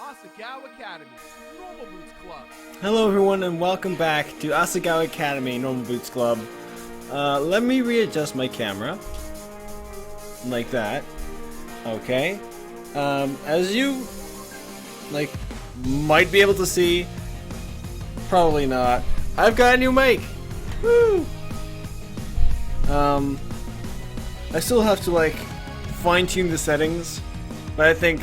Asagao Academy, Normal Boots Club. Hello everyone and welcome back to Asagao Academy Normal Boots Club. Let me readjust my camera. Like that. Okay. As you might be able to see, probably not, I've got a new mic! Woo! I still have to fine-tune the settings, but I think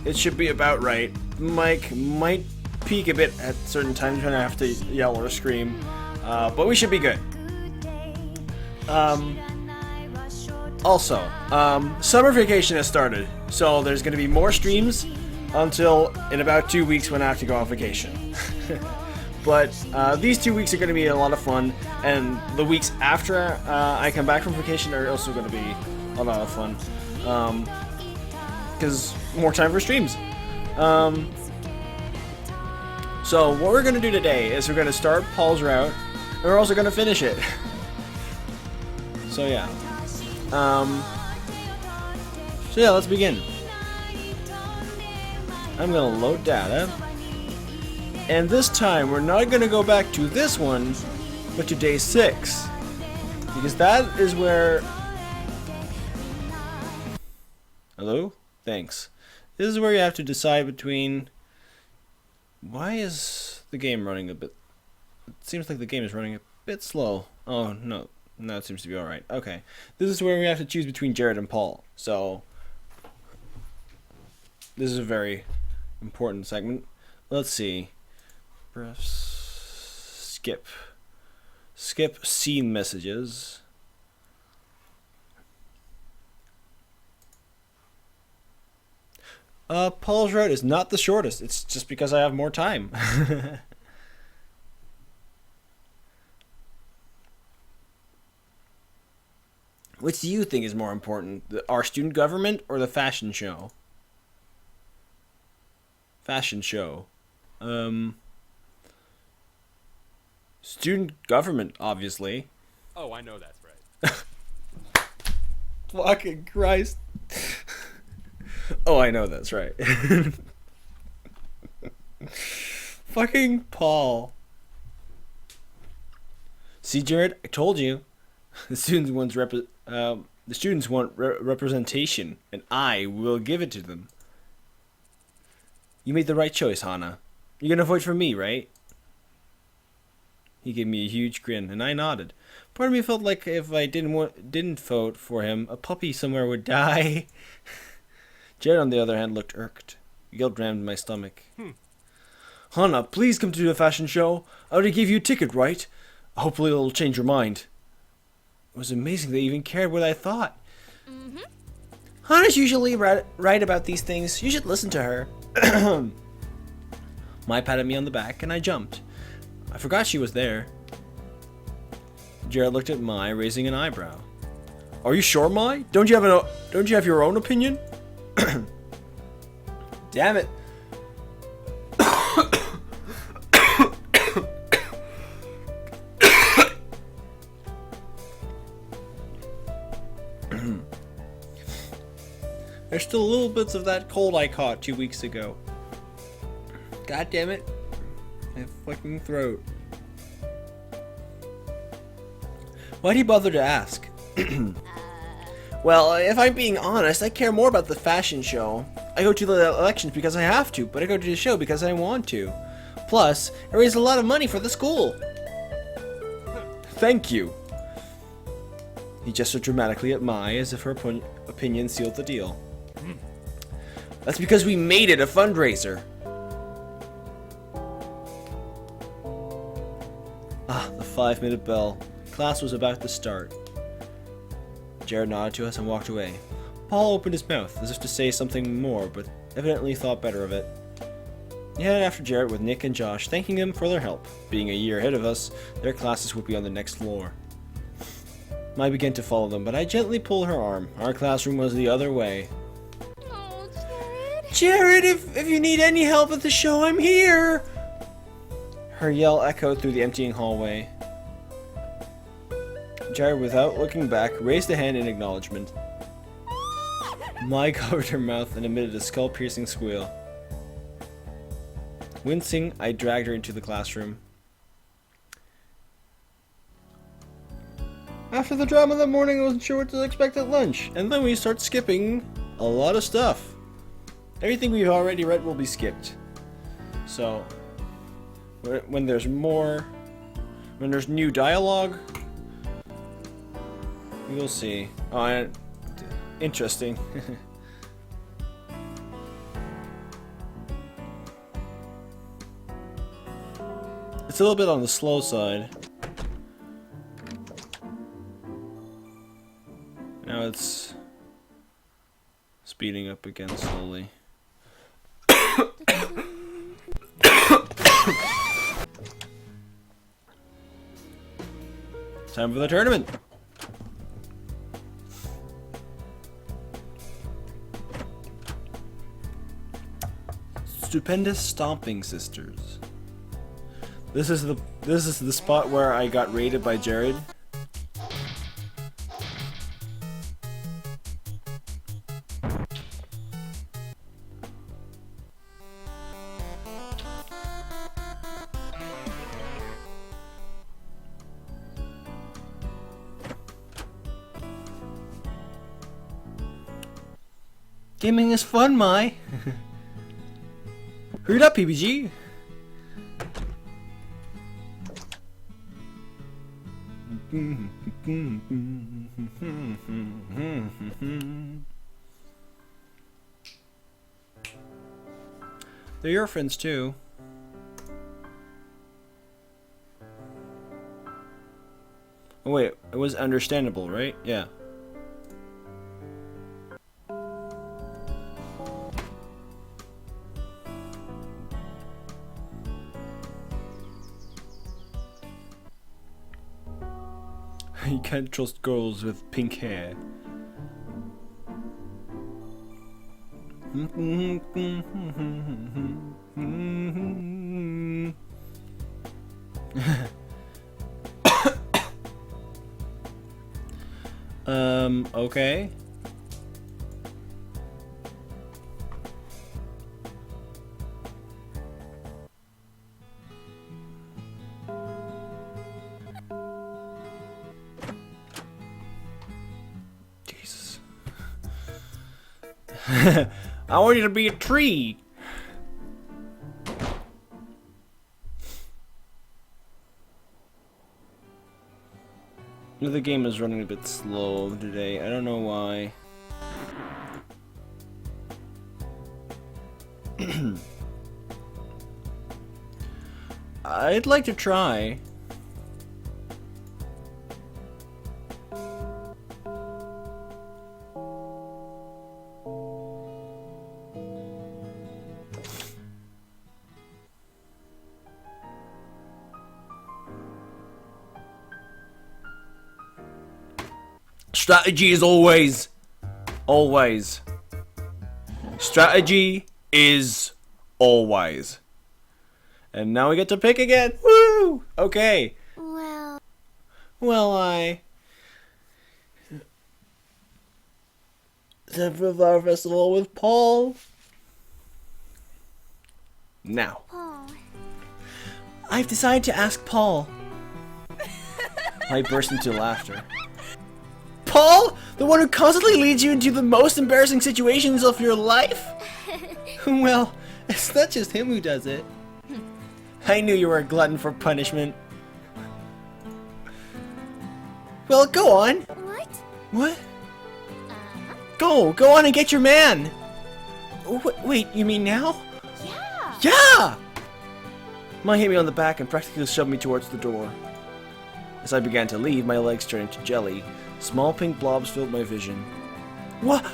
it should be about right. Mic might peak a bit at certain times when I have to yell or scream, but we should be good. Also, summer vacation has started, so there's going to be more streams until in about 2 weeks when I have to go on vacation. But these 2 weeks are going to be a lot of fun, and the weeks after I come back from vacation are also going to be a lot of fun, because more time for streams. So what we're going to do today is we're going to start Paul's route, and we're also going to finish it. So yeah. Let's begin. I'm going to load data. And this time, we're not going to go back to this one, but to day 6. Because that is where... Hello? Thanks. This is where you have to decide between... Why is the game running a bit... It seems like the game is running a bit slow. Oh, no. No, it seems to be alright. Okay. This is where we have to choose between Jared and Paul. So... This is a very important segment. Let's see. Press skip scene messages. Paul's route is not the shortest. It's just because I have more time. Which do you think is more important, our student government or the fashion show? Fashion show. Student government, obviously. Oh, I know that's right. Fucking Christ. Oh, I know that's right. Fucking Paul. See, Jared, I told you. The students want representation, and I will give it to them. You made the right choice, Hana. You're gonna vote for me, right? He gave me a huge grin, and I nodded. Part of me felt like if I didn't vote for him, a puppy somewhere would die. Jared, on the other hand, looked irked. Guilt rammed my stomach. Hana, please come to the fashion show. I already gave you a ticket, right? Hopefully it'll change your mind. It was amazing they even cared what I thought. Hana's usually right about these things. You should listen to her. Mai patted me on the back, and I jumped. I forgot she was there. Jared looked at Mai, raising an eyebrow. Are you sure, Mai? Don't you have your own opinion? Damn it. There's still little bits of that cold I caught 2 weeks ago. God damn it. My fucking throat. Why'd he bother to ask? Well, if I'm being honest, I care more about the fashion show. I go to the elections because I have to, but I go to the show because I want to. Plus, it raises a lot of money for the school. Thank you. He gestured dramatically at Mai as if her opinion sealed the deal. That's because we made it a fundraiser. The 5-minute bell. Class was about to start. Jared nodded to us and walked away. Paul opened his mouth as if to say something more, but evidently thought better of it. He headed after Jared with Nick and Josh, thanking them for their help. Being a year ahead of us, their classes would be on the next floor. Mai began to follow them, but I gently pulled her arm. Our classroom was the other way. Oh, Jared! Jared, if you need any help at the show, I'm here! Her yell echoed through the emptying hallway. Jared, without looking back, raised a hand in acknowledgement. Mai covered her mouth and emitted a skull-piercing squeal. Wincing, I dragged her into the classroom. After the drama that morning, I wasn't sure what to expect at lunch. And then we start skipping a lot of stuff. Everything we've already read will be skipped. So, when there's more, when there's new dialogue, we will see. Oh, interesting. It's a little bit on the slow side. Now it's speeding up again slowly. Time for the tournament. Stupendous Stomping Sisters. This is the spot where I got raided by Jared. Gaming is fun, Mai. Hurry it up, PBG. They're your friends too. Oh wait, it was understandable, right? Yeah. You can't trust girls with pink hair. Okay. Jesus. I want you to be a tree. The game is running a bit slow today. I don't know why. I'd like to try. Strategy is always. Strategy is always. And now we get to pick again. Woo! Okay. Well, I... The Flower Festival with Paul. Now. Paul. I've decided to ask Paul. I burst into laughter. Paul? The one who constantly leads you into the most embarrassing situations of your life? Well, it's not just him who does it. I knew you were a glutton for punishment. Well, go on. What? What? Go on and get your man. Wait, you mean now? Yeah. Yeah! Mai hit me on the back and practically shoved me towards the door. As I began to leave, my legs turned into jelly. Small pink blobs filled my vision. What?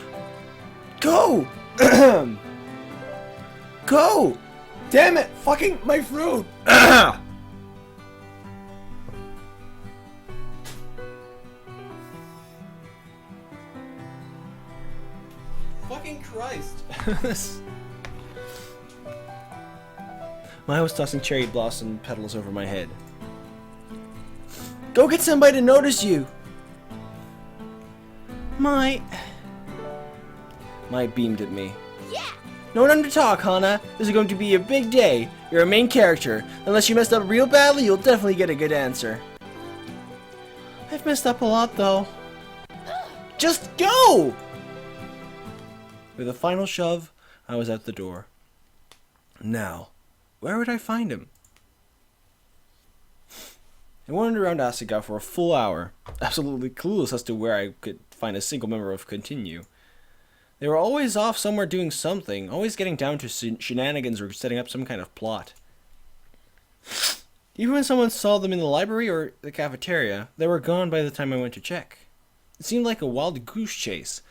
Go! Go! Damn it! Fucking my fruit! Fucking Christ! Maya was tossing cherry blossom petals over my head. Go get somebody to notice you! Mai beamed at me. Yeah. No time to talk, Hana. This is going to be a big day. You're a main character. Unless you messed up real badly, you'll definitely get a good answer. I've messed up a lot, though. Just go! With a final shove, I was at the door. Now, where would I find him? I wandered around Asagao for a full hour, absolutely clueless as to where I could find a single member of Continue. They were always off somewhere doing something, always getting down to shenanigans or setting up some kind of plot. Even when someone saw them in the library or the cafeteria, they were gone by the time I went to check. It seemed like a wild goose chase.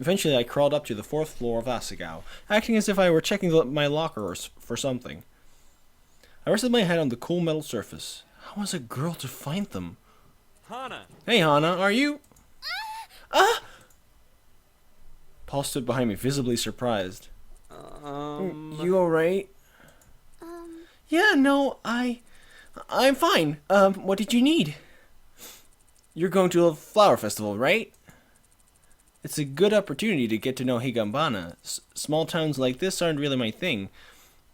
Eventually, I crawled up to the 4th floor of Asagao, acting as if I were checking my locker for something. I rested my head on the cool metal surface. How was a girl to find them? Hana! Hey, Hana, are you... Ah! Paul stood behind me, visibly surprised. You alright? Yeah, no, I'm fine. What did you need? You're going to a flower festival, right? It's a good opportunity to get to know Higambana. Small towns like this aren't really my thing,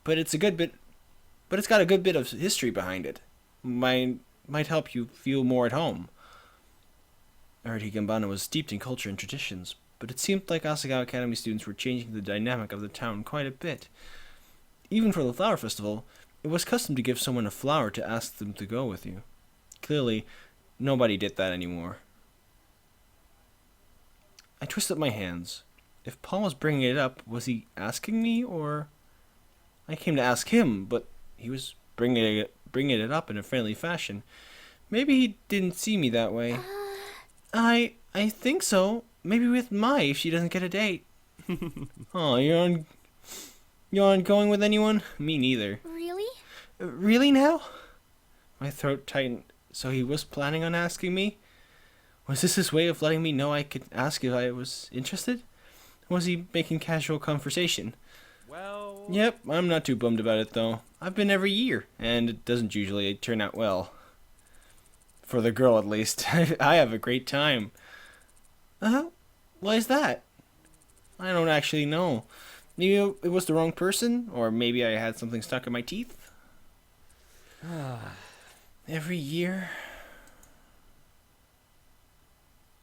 but it's got a good bit of history behind it. Might help you feel more at home. I heard Higambana was steeped in culture and traditions, but it seemed like Asagao Academy students were changing the dynamic of the town quite a bit. Even for the flower festival, it was custom to give someone a flower to ask them to go with you. Clearly, nobody did that anymore. I twisted my hands. If Paul was bringing it up, was he asking me, or... I came to ask him, but he was bringing it up in a friendly fashion. Maybe he didn't see me that way. I think so. Maybe with Mai if she doesn't get a date. Oh, you aren't going with anyone? Me neither. Really? Really now? My throat tightened. So he was planning on asking me? Was this his way of letting me know I could ask if I was interested? Was he making casual conversation? Well... Yep, I'm not too bummed about it though. I've been every year, and it doesn't usually turn out well. For the girl, at least. I have a great time. Why is that? I don't actually know. Maybe it was the wrong person, or maybe I had something stuck in my teeth. Every year...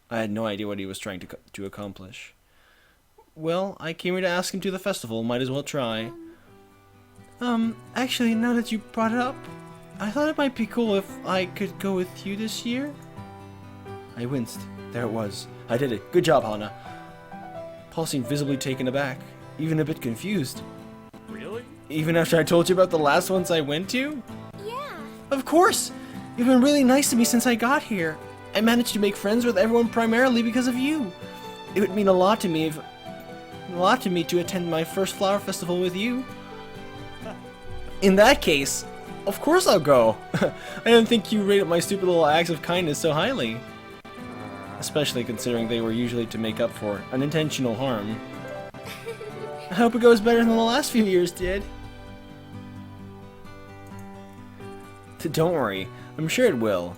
I had no idea what he was trying to accomplish. Well, I came here to ask him to the festival. Might as well try. Actually, now that you brought it up, I thought it might be cool if I could go with you this year. I winced. There it was. I did it. Good job, Hana. Paul seemed visibly taken aback, even a bit confused. Really? Even after I told you about the last ones I went to? Yeah. Of course! You've been really nice to me since I got here. I managed to make friends with everyone primarily because of you. It would mean a lot to me to attend my first flower festival with you. In that case, of course I'll go. I didn't think you rated my stupid little acts of kindness so highly. Especially considering they were usually to make up for unintentional harm. I hope it goes better than the last few years did. Don't worry, I'm sure it will.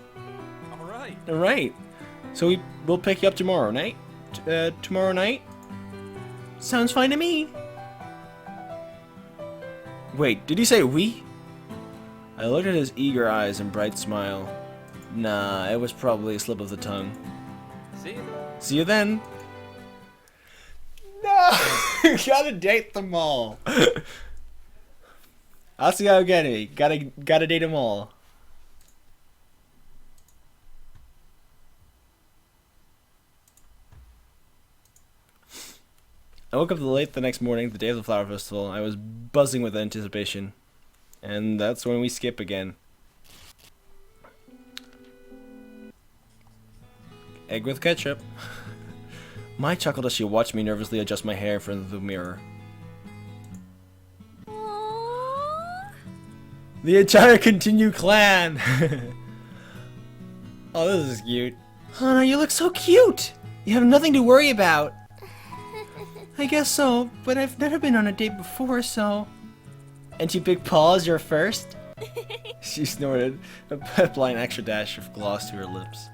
Alright, so we'll pick you up tomorrow night? Tomorrow night? Sounds fine to me. Wait, did he say we? I looked at his eager eyes and bright smile. Nah, it was probably a slip of the tongue. See you. See you then. No! Gotta date them all. Asagao Academy. Gotta date them all. I woke up late the next morning, the day of the flower festival. I was buzzing with anticipation. And that's when we skip again. Egg with ketchup. Mai chuckled as she watched me nervously adjust my hair in front of the mirror. Aww. The entire Continue clan! Oh, this is cute. Hana, you look so cute! You have nothing to worry about. I guess so, but I've never been on a date before, so... And you picked Paul as your first? She snorted, applying an extra dash of gloss to her lips.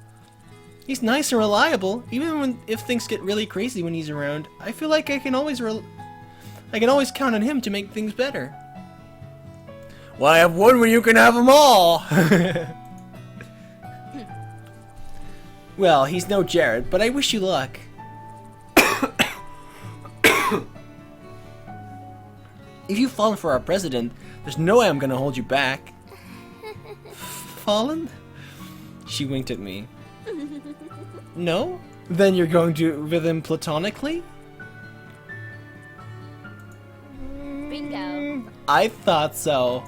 He's nice and reliable, even if things get really crazy when he's around. I feel like I can always I can always count on him to make things better. Well, I have one when you can have them all. Well, he's no Jared, but I wish you luck. If you've fallen for our president, there's no way I'm gonna hold you back. Fallen? She winked at me. No? Then you're going to with him platonically? Bingo. I thought so.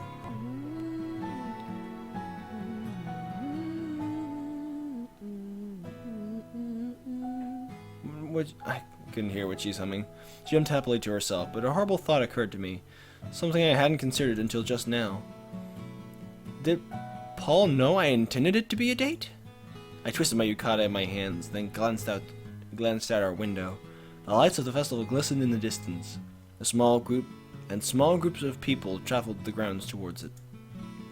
I couldn't hear what she's humming. She hummed happily to herself, but a horrible thought occurred to me. Something I hadn't considered until just now. Did Paul know I intended it to be a date? I twisted my yukata in my hands, then glanced out our window. The lights of the festival glistened in the distance. Small groups of people traveled the grounds towards it.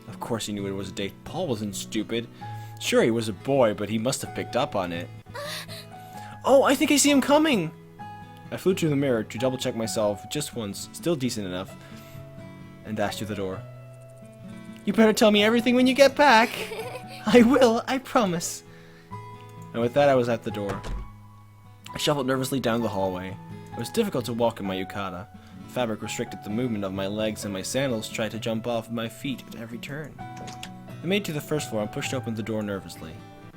Of course he knew it was a date. Paul wasn't stupid. Sure, he was a boy, but he must have picked up on it. Oh, I think I see him coming! I flew to the mirror to double-check myself just once, still decent enough, and dashed to the door. You better tell me everything when you get back! I will, I promise. And with that, I was at the door. I shuffled nervously down the hallway. It was difficult to walk in my yukata. The fabric restricted the movement of my legs, and my sandals tried to jump off my feet at every turn. I made it to the first floor and pushed open the door nervously.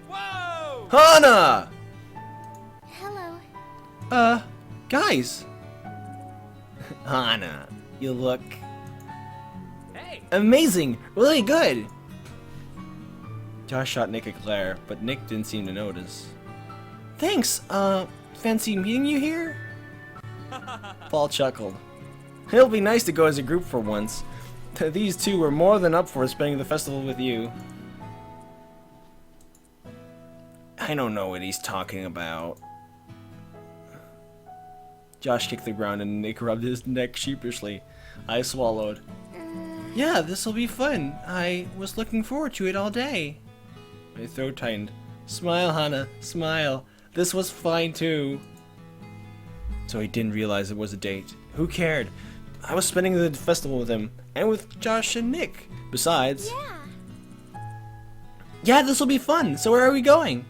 Whoa! Hana! Hello. Guys! Hana, you look Hey! amazing! Really good! Josh shot Nick a glare, but Nick didn't seem to notice. Thanks, fancy meeting you here? Paul chuckled. It'll be nice to go as a group for once. These two were more than up for spending the festival with you. I don't know what he's talking about. Josh kicked the ground and Nick rubbed his neck sheepishly. I swallowed. Yeah, this'll be fun. I was looking forward to it all day. My throat tightened. Smile, Hana, smile. This was fine too. So he didn't realize it was a date. Who cared? I was spending the festival with him, and with Josh and Nick. Besides... Yeah, this'll be fun. So where are we going?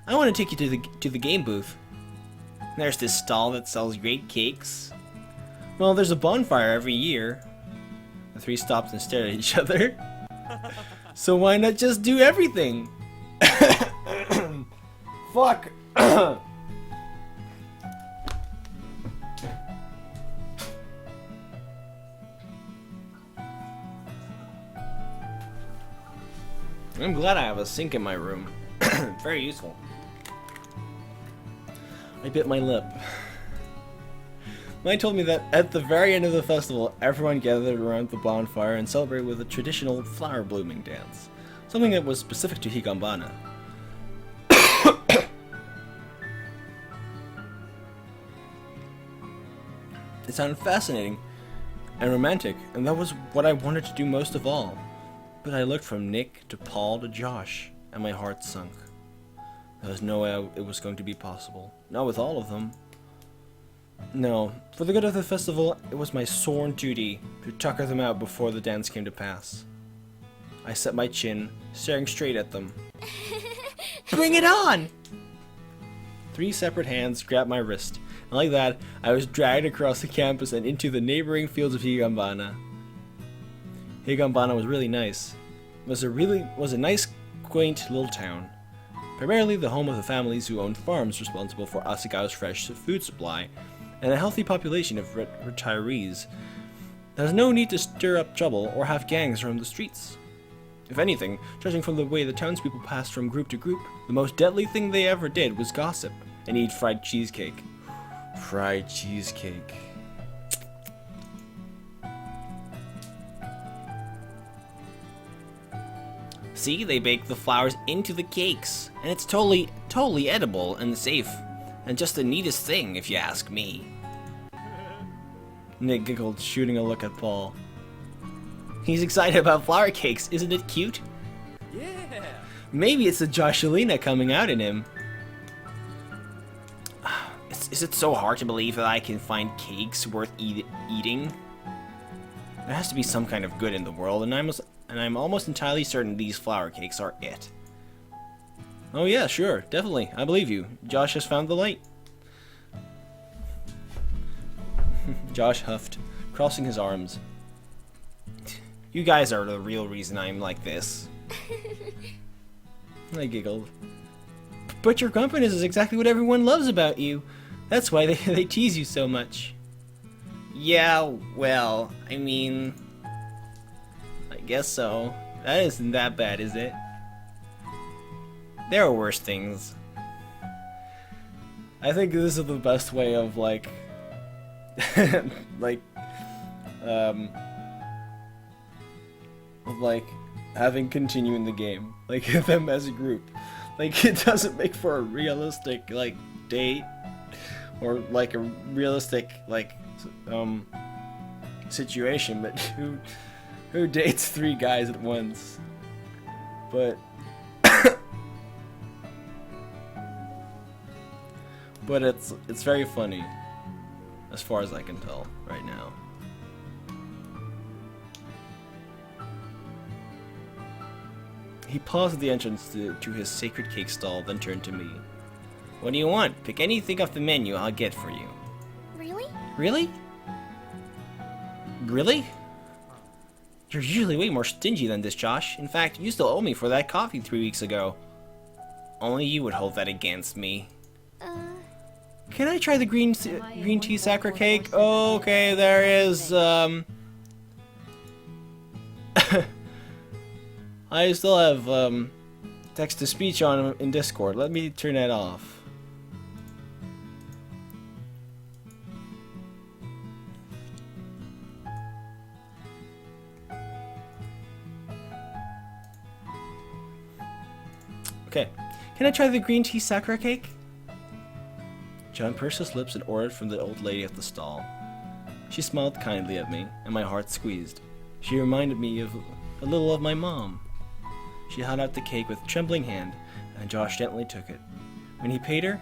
I want to take you to the game booth. There's this stall that sells great cakes. Well, there's a bonfire every year. The three stopped and stared at each other. So why not just do everything? Fuck! I'm glad I have a sink in my room. Very useful. I bit my lip. Mike told me that at the very end of the festival, everyone gathered around the bonfire and celebrated with a traditional flower blooming dance. Something that was specific to Higanbana. It sounded fascinating and romantic, and that was what I wanted to do most of all. But I looked from Nick to Paul to Josh, and my heart sunk. There was no way it was going to be possible. Not with all of them. No, for the good of the festival, it was my sworn duty to tucker them out before the dance came to pass. I set my chin, staring straight at them. Bring it on! 3 separate hands grabbed my wrist, and like that, I was dragged across the campus and into the neighboring fields of Higanbana. Higanbana was really nice. It was a nice, quaint little town. Primarily the home of the families who owned farms responsible for Asagao's fresh food supply, and a healthy population of retirees. There was no need to stir up trouble or have gangs roam the streets. If anything, judging from the way the townspeople passed from group to group, the most deadly thing they ever did was gossip and eat fried cheesecake. Fried cheesecake. See, they bake the flowers into the cakes, and it's totally edible and safe, and just the neatest thing, if you ask me. Nick giggled, shooting a look at Paul. He's excited about flower cakes, isn't it cute? Yeah! Maybe it's the Joshelina coming out in him. Is it so hard to believe that I can find cakes worth eating? There has to be some kind of good in the world, and I'm almost entirely certain these flour cakes are it. Oh yeah, sure, definitely, I believe you. Josh has found the light. Josh huffed, crossing his arms. You guys are the real reason I'm like this. I giggled. But your grumpiness is exactly what everyone loves about you. That's why they tease you so much. Yeah, well, I mean... I guess so. That isn't that bad, is it? There are worse things. I think this is the best way of, like... having continuing the game. Like, them as a group. Like, it doesn't make for a realistic, like, date. Or, like, a realistic, like, situation. But who dates 3 guys at once? But... but it's very funny. As far as I can tell right now. He paused at the entrance to his sacred cake stall, then turned to me. What do you want? Pick anything off the menu, I'll get for you. Really? Really? Really? You're usually way more stingy than this, Josh. In fact, you still owe me for that coffee 3 weeks ago. Only you would hold that against me. Can I try the green tea sacred cake? Okay, there is, I still have, text-to-speech on in Discord. Let me turn that off. Okay. Can I try the green tea sakura cake? John pursed his lips and ordered from the old lady at the stall. She smiled kindly at me, and my heart squeezed. She reminded me of a little of my mom. She held out the cake with trembling hand, and Josh gently took it. When he paid her,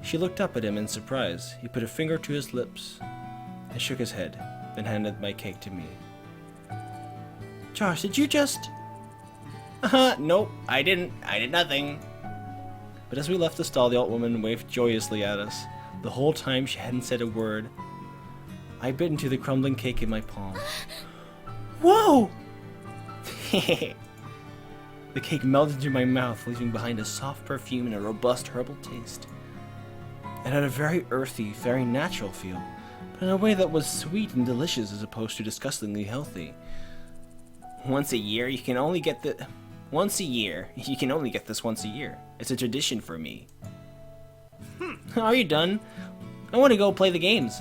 she looked up at him in surprise. He put a finger to his lips and shook his head, then handed my cake to me. Josh, did you just... Nope, I didn't. I did nothing. But as we left the stall, the old woman waved joyously at us. The whole time she hadn't said a word. I bit into the crumbling cake in my palm. Whoa! The cake melted into my mouth, leaving behind a soft perfume and a robust herbal taste. It had a very earthy, very natural feel, but in a way that was sweet and delicious as opposed to disgustingly healthy. Once a year, you can only get this once a year. It's a tradition for me. Are you done? I want to go play the games.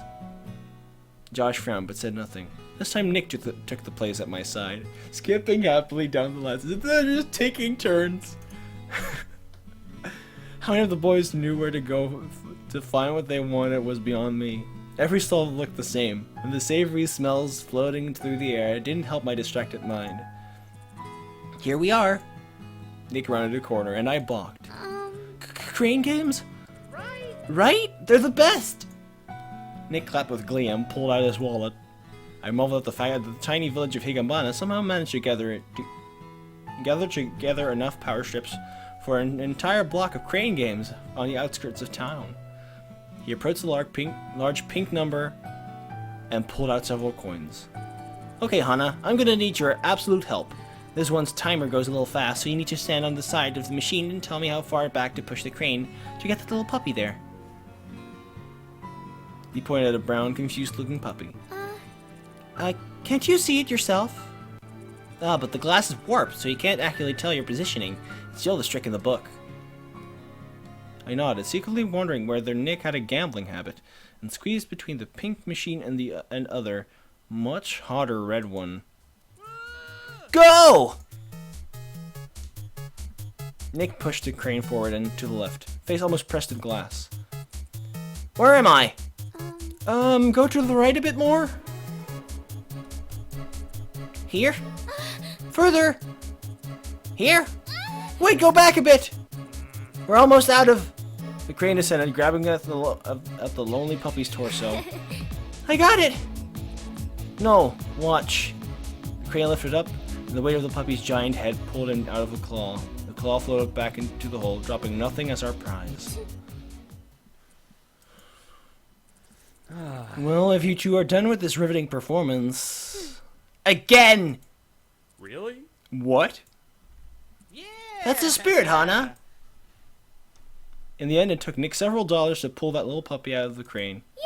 Josh frowned but said nothing. This time Nick took the place at my side, skipping happily down the lessons. They're just taking turns. How many of the boys knew where to go to find what they wanted was beyond me. Every stall looked the same, and the savory smells floating through the air didn't help my distracted mind. Here we are. Nick rounded a corner, and I balked. Crane games? Right? They're the best! Nick clapped with glee and pulled out his wallet. I marveled at the fact that the tiny village of Higambana somehow managed to gather together enough power strips for an entire block of crane games on the outskirts of town. He approached the large pink number and pulled out several coins. Okay, Hana, I'm gonna need your absolute help. This one's timer goes a little fast, so you need to stand on the side of the machine and tell me how far back to push the crane to get that little puppy there. He pointed at a brown, confused-looking puppy. Can't you see it yourself? But the glass is warped, so you can't accurately tell your positioning. It's the oldest trick in the book. I nodded, secretly wondering whether Nick had a gambling habit, and squeezed between the pink machine and the other, much hotter red one. Go! Nick pushed the crane forward and to the left, face almost pressed to the glass. Where am I? Go to the right a bit more. Here? Further? Here? Wait, go back a bit! We're almost out of... The crane descended, grabbing at the lonely puppy's torso. I got it! No, watch. The crane lifted up, and the weight of the puppy's giant head pulled him out of the claw. The claw floated back into the hole, dropping nothing as our prize. Well, if you two are done with this riveting performance... Again! Really? What? Yeah! That's the spirit, Hana! In the end, it took Nick several dollars to pull that little puppy out of the crane. Yay!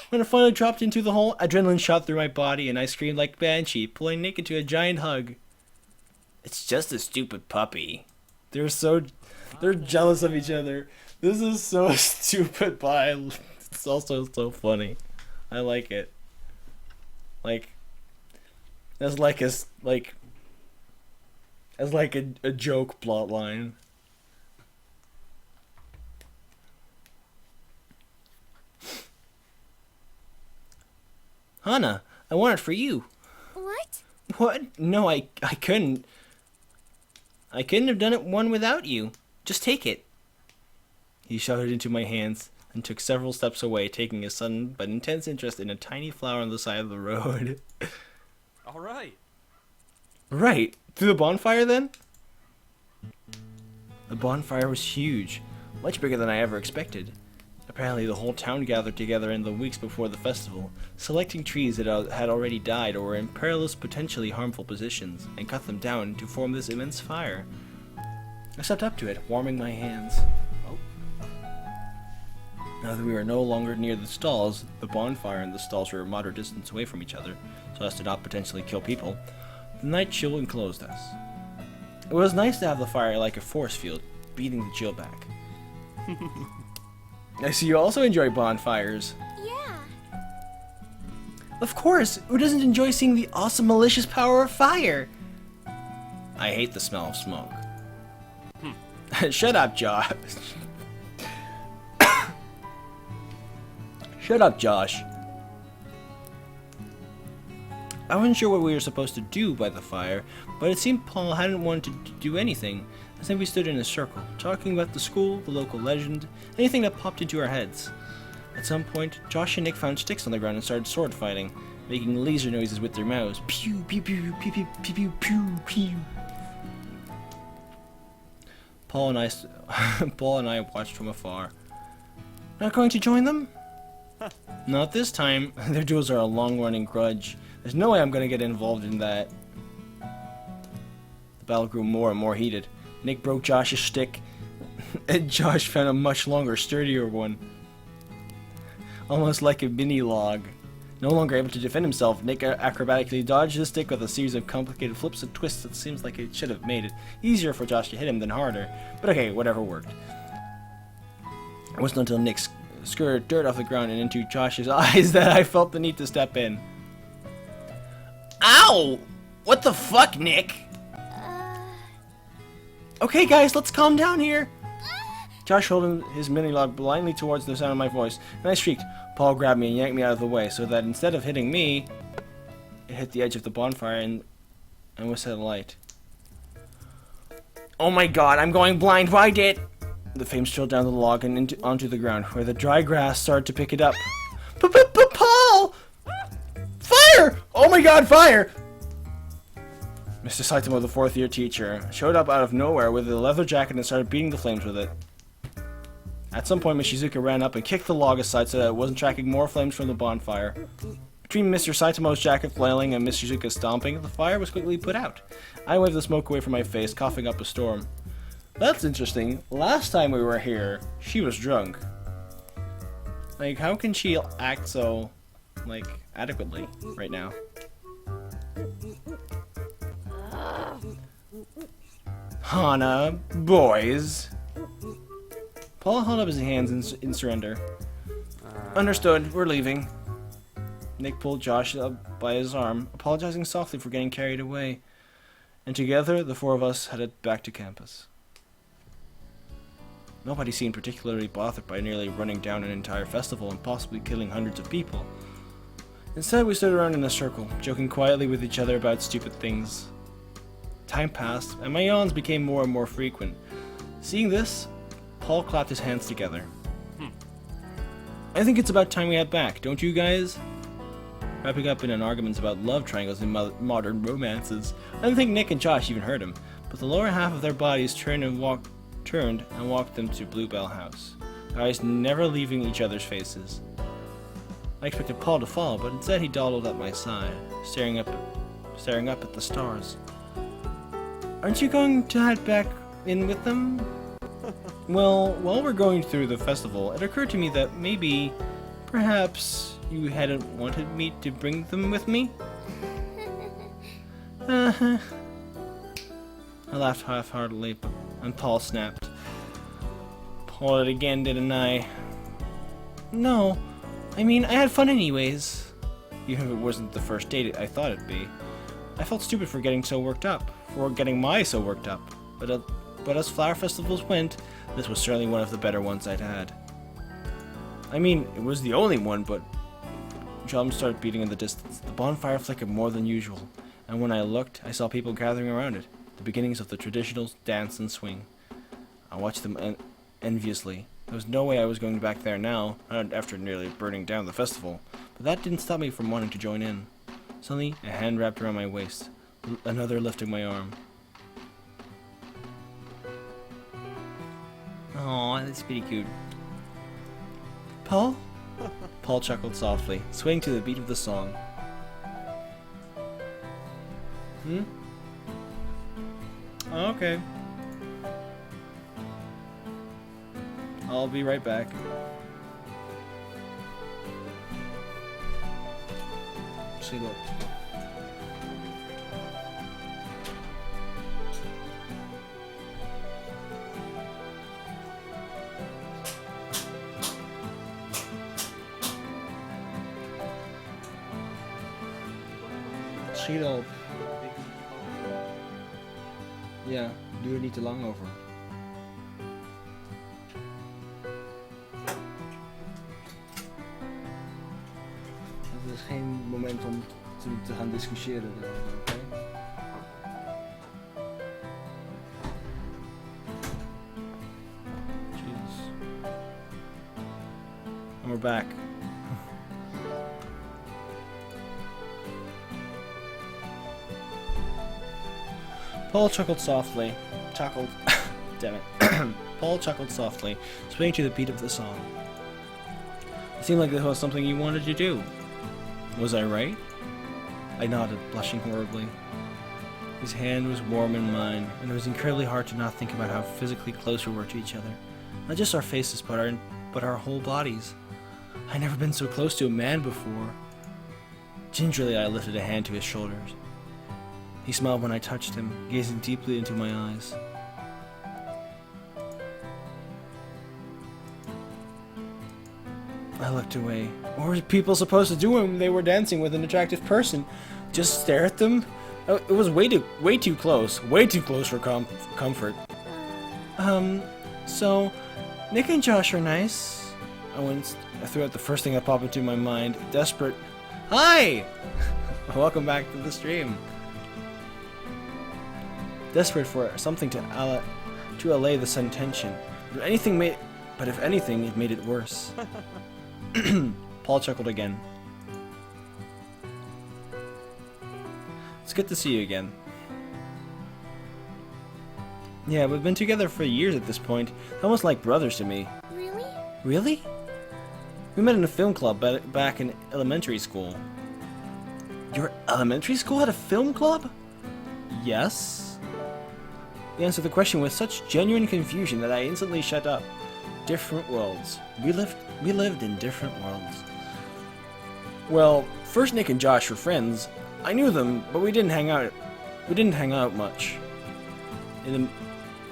When it finally dropped into the hole, adrenaline shot through my body, and I screamed like Banshee, pulling Nick into a giant hug. It's just a stupid puppy. They're jealous of each other. This is so stupid, but it's also so funny. I like it. Like, as a joke plot line. Hana, I want it for you. What? What? No, I couldn't. I couldn't have done it one without you. Just take it. He shoved it into my hands and took several steps away, taking a sudden but intense interest in a tiny flower on the side of the road. All right. Right. Through the bonfire, then? The bonfire was huge. Much bigger than I ever expected. Apparently, the whole town gathered together in the weeks before the festival, selecting trees that had already died or were in perilous, potentially harmful positions, and cut them down to form this immense fire. I stepped up to it, warming my hands. Now that we were no longer near the stalls, the bonfire and the stalls were a moderate distance away from each other, so as to not potentially kill people, the night chill enclosed us. It was nice to have the fire like a force field, beating the chill back. I see you also enjoy bonfires. Yeah. Of course! Who doesn't enjoy seeing the awesome malicious power of fire? I hate the smell of smoke. Shut up, Josh. Shut up, Josh. I wasn't sure what we were supposed to do by the fire, but it seemed Paul hadn't wanted to do anything. I think we stood in a circle, talking about the school, the local legend, anything that popped into our heads. At some point, Josh and Nick found sticks on the ground and started sword fighting, making laser noises with their mouths. Pew, pew, pew, pew, pew, pew, pew, pew, pew. Paul and I watched from afar. Not going to join them? Not this time. Their duels are a long-running grudge. There's no way I'm going to get involved in that. The battle grew more and more heated. Nick broke Josh's stick, and Josh found a much longer, sturdier one. Almost like a mini log. No longer able to defend himself, Nick acrobatically dodged the stick with a series of complicated flips and twists that seems like it should have made it easier for Josh to hit him than harder. But okay, whatever worked. It wasn't until Nick skirted dirt off the ground and into Josh's eyes that I felt the need to step in. Ow! What the fuck, Nick? Okay, guys, let's calm down here. Josh held his mini log blindly towards the sound of my voice, and I shrieked. Paul grabbed me and yanked me out of the way, so that instead of hitting me, it hit the edge of the bonfire and was set alight. Oh my god, I'm going blind, why did... The flames trailed down the log and onto the ground, where the dry grass started to pick it up. Paul! Fire! Oh my god, fire! Mr. Saitama, the fourth-year teacher, showed up out of nowhere with a leather jacket and started beating the flames with it. At some point, Miss Shizuka ran up and kicked the log aside so that it wasn't tracking more flames from the bonfire. Between Mr. Saitama's jacket flailing and Miss Shizuka's stomping, the fire was quickly put out. I waved the smoke away from my face, coughing up a storm. That's interesting. Last time we were here, she was drunk. Like, how can she act so, like, adequately right now? Hana, boys. Paul held up his hands in surrender. Understood, we're leaving. Nick pulled Josh up by his arm, apologizing softly for getting carried away. And together, the four of us headed back to campus. Nobody seemed particularly bothered by nearly running down an entire festival and possibly killing hundreds of people. Instead, we stood around in a circle, joking quietly with each other about stupid things. Time passed, and my yawns became more and more frequent. Seeing this, Paul clapped his hands together. I think it's about time we head back, don't you guys? Wrapping up in an argument about love triangles in modern romances. I don't think Nick and Josh even heard him, but the lower half of their bodies turned and walked them to Bluebell House, their eyes never leaving each other's faces. I expected Paul to follow, but instead he dawdled at my side, staring up at the stars. Aren't you going to head back in with them? Well, while we're going through the festival, it occurred to me that perhaps you hadn't wanted me to bring them with me? I laughed half-heartedly, and Paul snapped. Pulled it again, didn't I? No, I mean, I had fun anyways. Even if it wasn't the first date I thought it'd be. I felt stupid for getting so worked up. But as flower festivals went, this was certainly one of the better ones I'd had. I mean, it was the only one, but drums started beating in the distance. The bonfire flickered more than usual, and when I looked, I saw people gathering around it, the beginnings of the traditional dance and swing. I watched them enviously. There was no way I was going back there now, not after nearly burning down the festival, but that didn't stop me from wanting to join in. Suddenly, a hand wrapped around my waist, another lifting my arm. Aw, that's pretty cute. Paul? Paul chuckled softly, swaying to the beat of the song. Okay. I'll be right back. See, look. Schiet op. Ja, duurt niet te lang over. Het is geen moment om te gaan discussiëren. Okay? Jesus. And we're back. Paul chuckled softly. Damn it. Paul chuckled softly, swaying to the beat of the song. It seemed like this was something you wanted to do. Was I right? I nodded, blushing horribly. His hand was warm in mine, and it was incredibly hard to not think about how physically close we were to each other. Not just our faces, but our whole bodies. I'd never been so close to a man before. Gingerly, I lifted a hand to his shoulders. He smiled when I touched him, gazing deeply into my eyes. I looked away. What were people supposed to do when they were dancing with an attractive person? Just stare at them? It was way too close for comfort. So, Nick and Josh are nice. I threw out the first thing that popped into my mind, desperate. Hi! Welcome back to the stream. Desperate for something to allay the sudden tension. But if anything, it made it worse. Paul chuckled again. It's good to see you again. Yeah, we've been together for years at this point. Almost like brothers to me. Really? Really? We met in a film club back in elementary school. Your elementary school had a film club? Yes. He answered the question with such genuine confusion that I instantly shut up. Different worlds. We lived in different worlds. Well, first Nick and Josh were friends. I knew them, but we didn't hang out much. In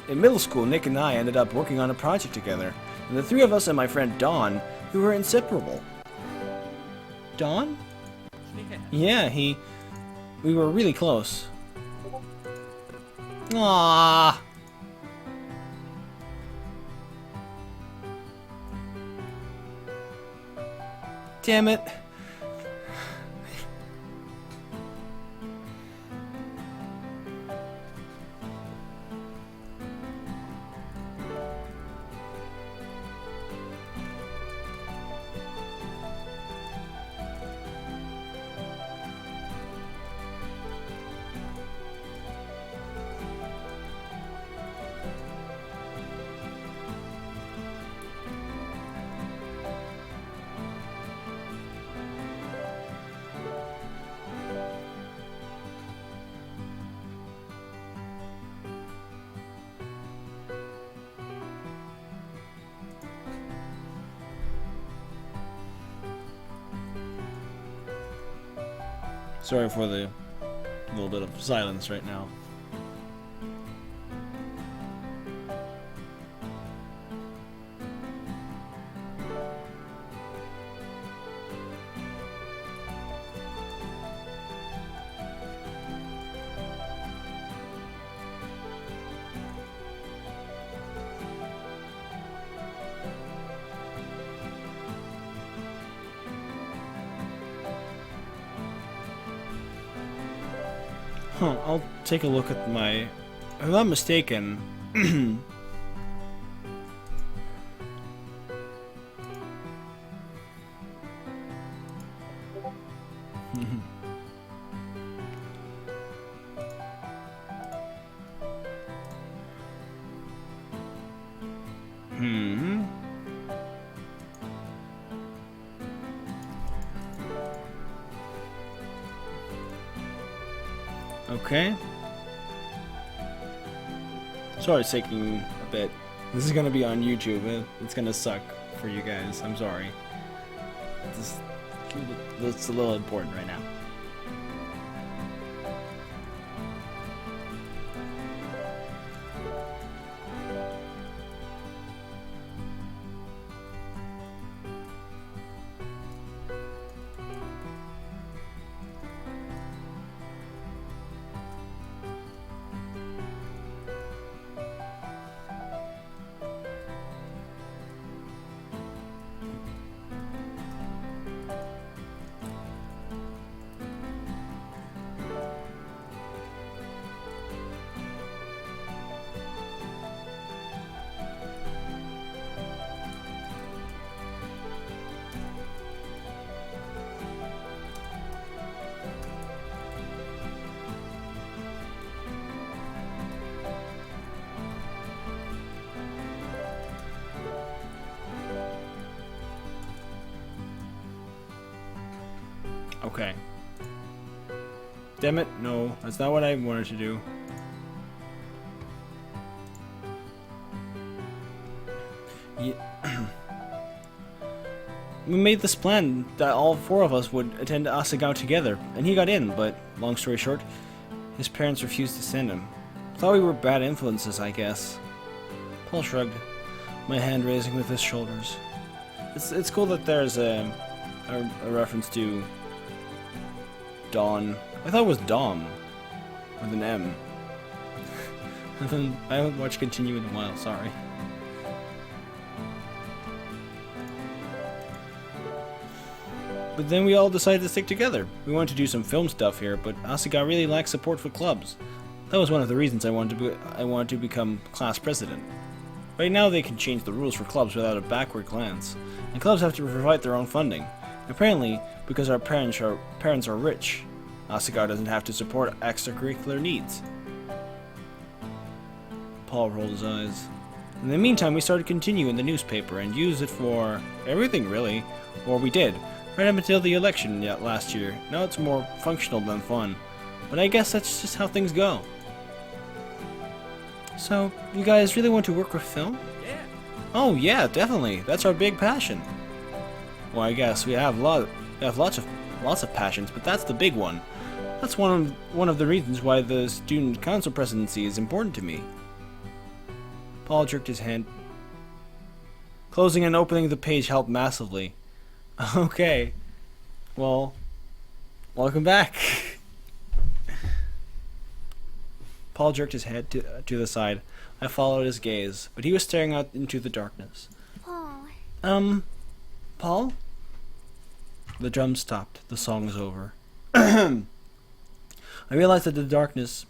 middle school, Nick and I ended up working on a project together, and the three of us and my friend Don, we were inseparable. Don? Yeah, we were really close. Aww. Damn it. Sorry for the little bit of silence right now. Huh, I'll take a look at my... If I'm not mistaken... Hmm... Okay. Sorry it's taking a bit. This is gonna be on YouTube. It's gonna suck for you guys. I'm sorry. It's a little important right now. Okay. Damn it, no. That's not what I wanted to do. We made this plan that all four of us would attend Asagao together, and he got in, but, long story short, his parents refused to send him. Thought we were bad influences, I guess. Paul shrugged, my hand raising with his shoulders. It's cool that there's a reference to Dawn. I thought it was Dom with an M. I haven't watched Continue in a while, sorry. But then we all decided to stick together. We wanted to do some film stuff here, but Asagao really lacks support for clubs. That was one of the reasons I wanted to become class president. Right now they can change the rules for clubs without a backward glance, and clubs have to provide their own funding. Apparently, because our parents are rich, Asagao doesn't have to support extracurricular needs. Paul rolled his eyes. In the meantime, we started Continue in the newspaper and used it for everything, really. Or we did, right up until the election last year. Now it's more functional than fun. But I guess that's just how things go. So, you guys really want to work with film? Yeah. Oh yeah, definitely. That's our big passion. Well, I guess we have lots of passions, but that's the big one. That's one of the reasons why the student council presidency is important to me. Paul jerked his hand. Closing and opening the page helped massively. Okay. Well, welcome back. Paul jerked his head to the side. I followed his gaze, but he was staring out into the darkness. Paul. Paul? The drums stopped. The song was over. I realized that the darkness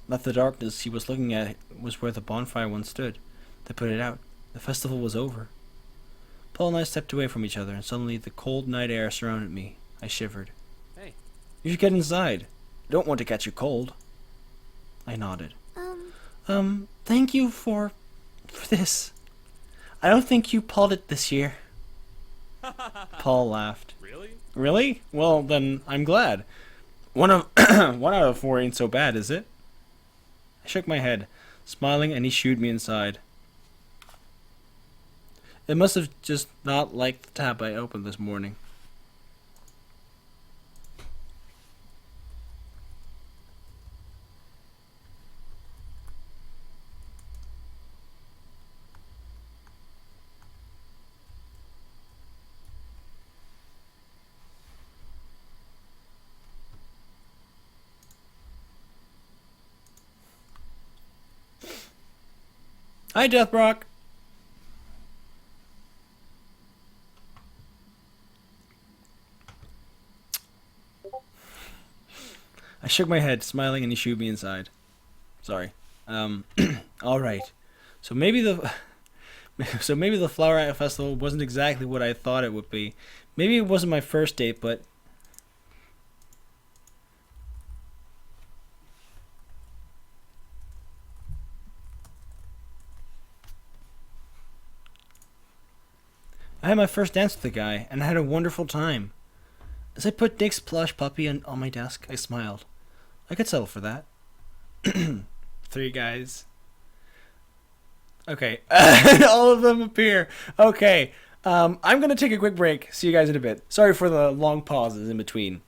he was looking at was where the bonfire once stood. They put it out. The festival was over. Paul and I stepped away from each other, and suddenly the cold night air surrounded me. I shivered. Hey. You should get inside. I don't want to catch you cold. I nodded. Thank you for this. I don't think you pulled it this year. Paul laughed. Really? Really? Well, then I'm glad. One out of four ain't so bad, is it? I shook my head, smiling, and he shooed me inside. It must have just not liked the tab I opened this morning. Hi, Deathbrock. I shook my head, smiling, and he shooed me inside. Sorry. All right. So maybe the Flower Festival wasn't exactly what I thought it would be. Maybe it wasn't my first date, but I had my first dance with the guy, and I had a wonderful time. As I put Dick's plush puppy on my desk, I smiled. I could settle for that. 3 guys. Okay. All of them appear. Okay. I'm going to take a quick break. See you guys in a bit. Sorry for the long pauses in between.